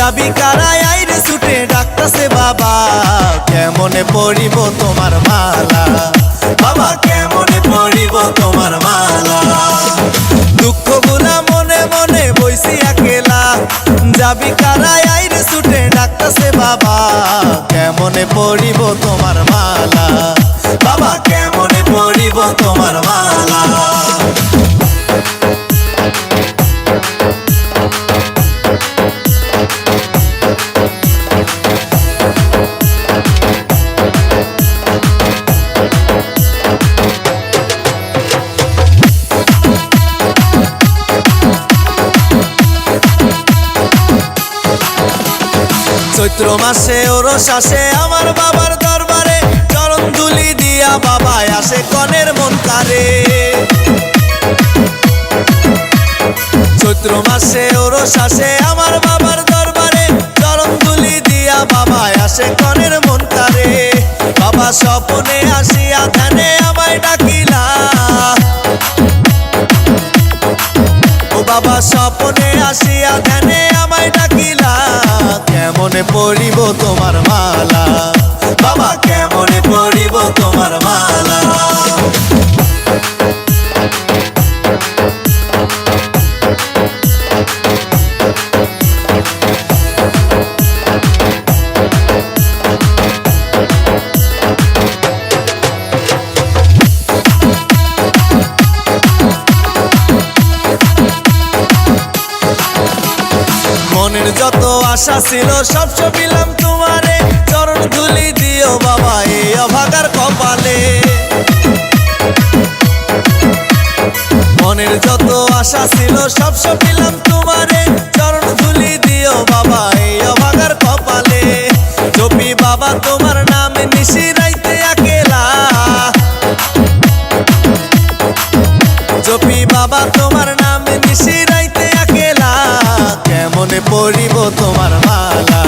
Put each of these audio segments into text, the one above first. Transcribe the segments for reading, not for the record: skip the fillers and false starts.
যাবি কারাই আইরে ছুটে ডাকতাছে বাবা, কেমনে পড়িব তোমার মালা, বাবা কেমনে পড়িব তোমার মালা। দুঃখগুলা মনে মনে বইছি একলা, যাবি কারাই আইরে ছুটে ডাকতাছে বাবা, কেমনে পড়িব তোমার মালা, বাবা কেমনে পড়িব তোমার মালা। চৈত্র মাসে ওরস আসে আমার বাবার দরবারে, চরণ ধুলি দিয়া বাবা আসে কনের মন কারে। চৈত্র মাসে ওরস আসে আমার বাবার দরবারে, চরণ ধুলি দিয়া বাবা আসে কনের মন কারে। বাবা স্বপনে আসিয়া ধ্যানে আমায় ডাকিলা, ও বাবা স্বপনে আসিয়া ধ্যানে আমায় ডাকিলা, কেমনে পড়িব তোমার মালা, বাবা কেমনে পড়িব তোমার মালা। মনের যত আশা ছিল সব সপিলাম তোমারে, চরণ ধুলি দিও বাবা এই অভাগার কপালে। মনের যত আশা ছিল সব সপিলাম তোমারে, চরণ ধুলি দিও বাবা এই অভাগার কপালে। জপি বাবা তোমার নাম নিশি রাইতে একলা, জপি বাবা তোমার নাম নিশি রাইতে একলা, কেমনে পড়িব তোমার মালা,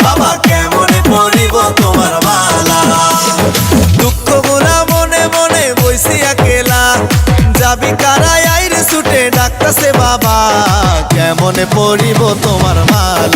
বাবা কেমনে পড়িব তোমার মালা। দুঃখগুলা মনে মনে বইছি একলা, যাবি কারাই আইরে ছুটে ডাকতাছে বাবা, কেমনে পড়িব তোমার মালা।